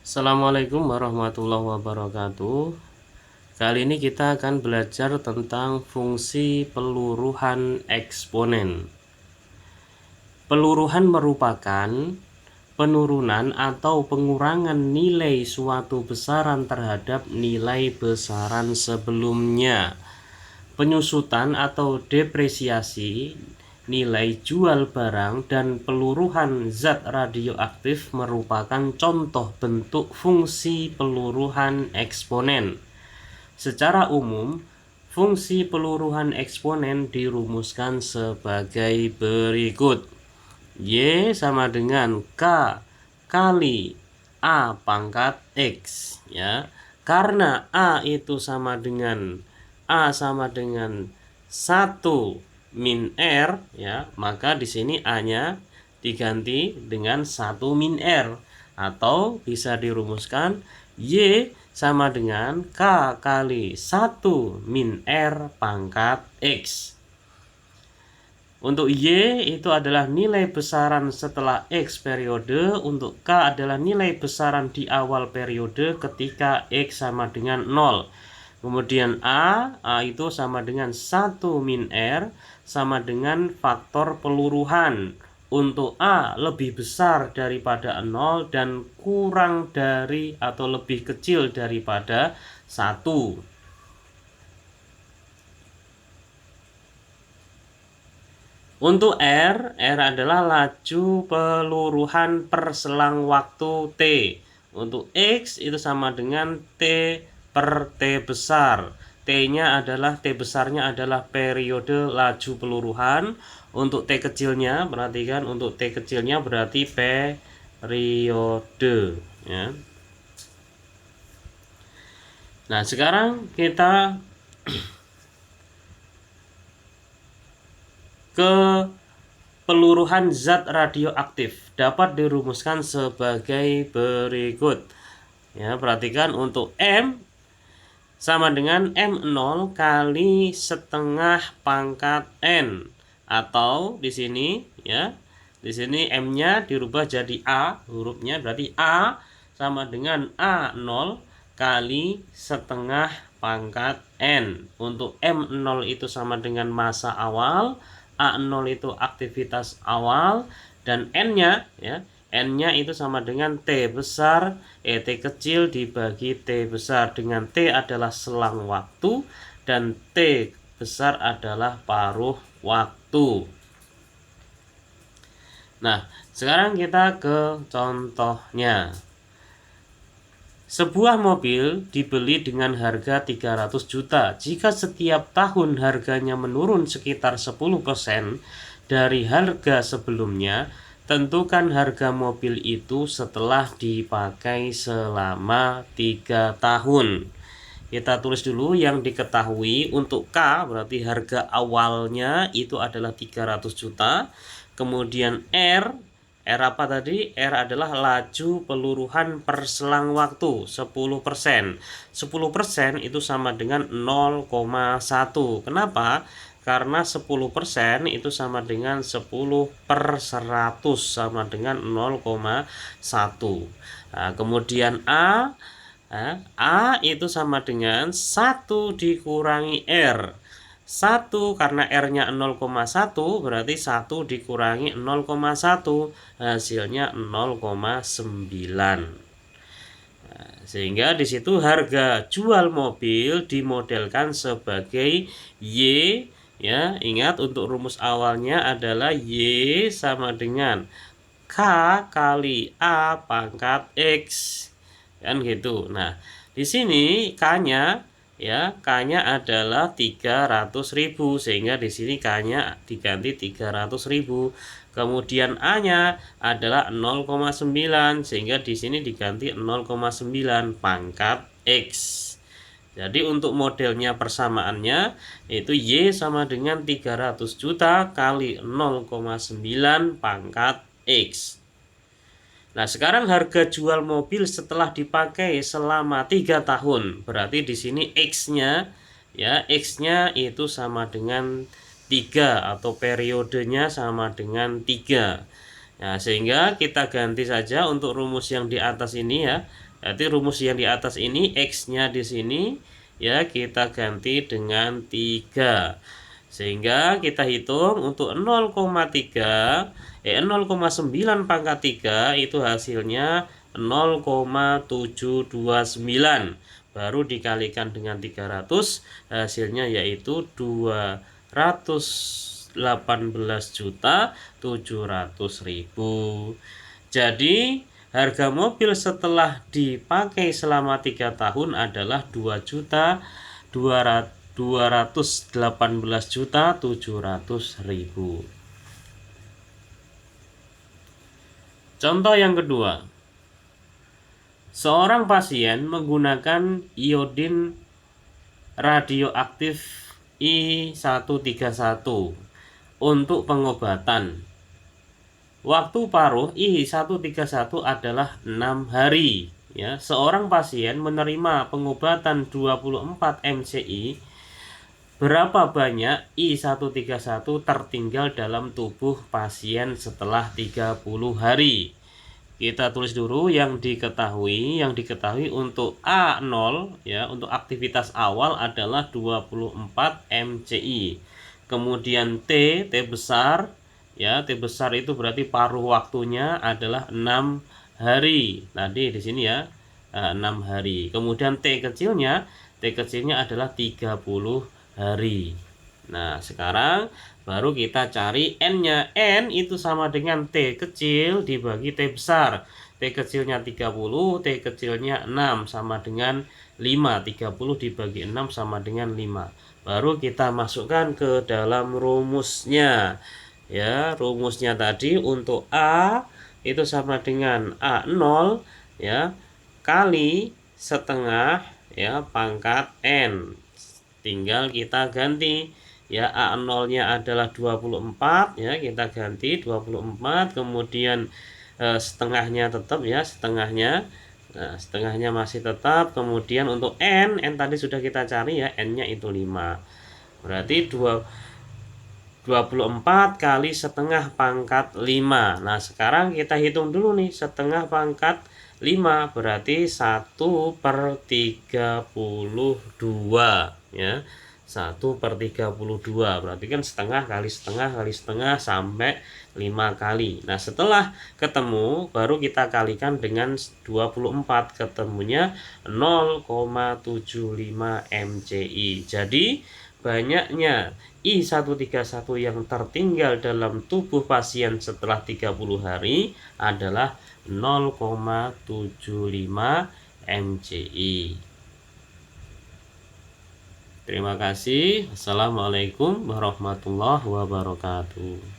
Assalamualaikum warahmatullahi wabarakatuh. Kali ini kita akan belajar tentang fungsi peluruhan eksponen. Peluruhan merupakan penurunan atau pengurangan nilai suatu besaran terhadap nilai besaran sebelumnya. Penyusutan atau depresiasi nilai jual barang dan peluruhan zat radioaktif merupakan contoh bentuk fungsi peluruhan eksponen. Secara umum, fungsi peluruhan eksponen dirumuskan sebagai berikut. Y sama dengan K kali A pangkat X, ya. Karena A itu sama dengan 1 min R, ya, maka di sini A-nya diganti dengan 1 min R, atau bisa dirumuskan Y sama dengan K kali 1 min R pangkat X. Untuk Y itu adalah nilai besaran setelah X periode, untuk K adalah nilai besaran di awal periode ketika X sama dengan 0. Kemudian A itu sama dengan 1 min R sama dengan faktor peluruhan. Untuk A lebih besar daripada 0 dan kurang dari atau lebih kecil daripada 1. Untuk R adalah laju peluruhan per selang waktu T. Untuk X itu sama dengan T per T besar. T-nya adalah, T besarnya adalah periode laju peluruhan. Untuk T kecilnya, perhatikan, untuk T kecilnya berarti periode, ya. Nah, sekarang kita ke peluruhan zat radioaktif dapat dirumuskan sebagai berikut. Ya, perhatikan, untuk M sama dengan M0 kali setengah pangkat N, atau di sini, ya, di sini M-nya dirubah jadi A, hurufnya berarti A sama dengan A0 kali setengah pangkat N. Untuk M0 itu sama dengan massa awal, A0 itu aktivitas awal, dan N-nya, ya, N-nya itu sama dengan T besar, T kecil dibagi T besar, dengan T adalah selang waktu dan T besar adalah paruh waktu. Nah, sekarang kita ke contohnya. Sebuah mobil dibeli dengan harga 300 juta. Jika setiap tahun harganya menurun sekitar 10% dari harga sebelumnya, tentukan harga mobil itu setelah dipakai selama 3 tahun. Kita tulis dulu yang diketahui. Untuk K berarti harga awalnya itu adalah 300 juta. Kemudian R apa tadi? R adalah laju peluruhan per selang waktu 10%. 10% itu sama dengan 0,1. Kenapa? Karena 10% itu sama dengan 10/100 sama dengan 0,1. Nah, kemudian A itu sama dengan 1 dikurangi R. 1 karena R-nya 0,1 berarti 1 dikurangi 0,1 hasilnya 0,9. Nah, sehingga di situ harga jual mobil dimodelkan sebagai Y, ya. Ingat, untuk rumus awalnya adalah Y sama dengan K kali A pangkat X. Kan gitu. Nah, di sini K-nya, ya, K-nya adalah 300.000 sehingga di sini K-nya diganti 300.000. Kemudian A-nya adalah 0,9 sehingga di sini diganti 0,9 pangkat X. Jadi untuk modelnya persamaannya itu Y sama dengan 300 juta kali 0,9 pangkat X. Nah, sekarang harga jual mobil setelah dipakai selama 3 tahun. Berarti di sini X-nya, ya, X-nya itu sama dengan 3 atau periodenya sama dengan 3. Nah, sehingga kita ganti saja untuk rumus yang di atas ini ya. Jadi rumus yang di atas ini X-nya di sini ya kita ganti dengan 3. Sehingga kita hitung untuk 0,9 pangkat 3 itu hasilnya 0,729. Baru dikalikan dengan 300 hasilnya yaitu 218.700.000. Jadi harga mobil setelah dipakai selama 3 tahun adalah 2.218.700.000. Contoh yang kedua, seorang pasien menggunakan iodin radioaktif I131 untuk pengobatan. Waktu paruh I131 adalah 6 hari. Ya, seorang pasien menerima pengobatan 24 mCi. Berapa banyak I131 tertinggal dalam tubuh pasien setelah 30 hari? Kita tulis dulu yang diketahui. Yang diketahui untuk A0 ya, untuk aktivitas awal adalah 24 mCi. Kemudian T besar ya, T besar itu berarti paruh waktunya adalah 6 hari. Tadi di sini ya, 6 hari. Kemudian T kecilnya adalah 30 hari. Nah, sekarang baru kita cari N-nya. N itu sama dengan T kecil dibagi T besar. T kecilnya 30, T kecilnya 6 sama dengan 5. 30 dibagi 6 sama dengan 5. Baru kita masukkan ke dalam rumusnya. Ya, rumusnya tadi untuk A itu sama dengan A0 ya kali setengah ya pangkat N. Tinggal kita ganti ya, A0 nya adalah 24 ya, kita ganti 24. Kemudian setengahnya tetap ya, setengahnya. Nah, setengahnya masih tetap. Kemudian untuk N tadi sudah kita cari ya, N nya itu 5. Berarti 24 kali setengah pangkat 5. Nah, sekarang kita hitung dulu nih, setengah pangkat 5 berarti 1/32 ya. 1/32 berarti kan setengah kali setengah kali setengah sampai 5 kali. Nah, setelah ketemu baru kita kalikan dengan 24, ketemunya 0,75 mCi. Jadi banyaknya I131 yang tertinggal dalam tubuh pasien setelah 30 hari adalah 0,75 mCi. Terima kasih. Assalamualaikum warahmatullahi wabarakatuh.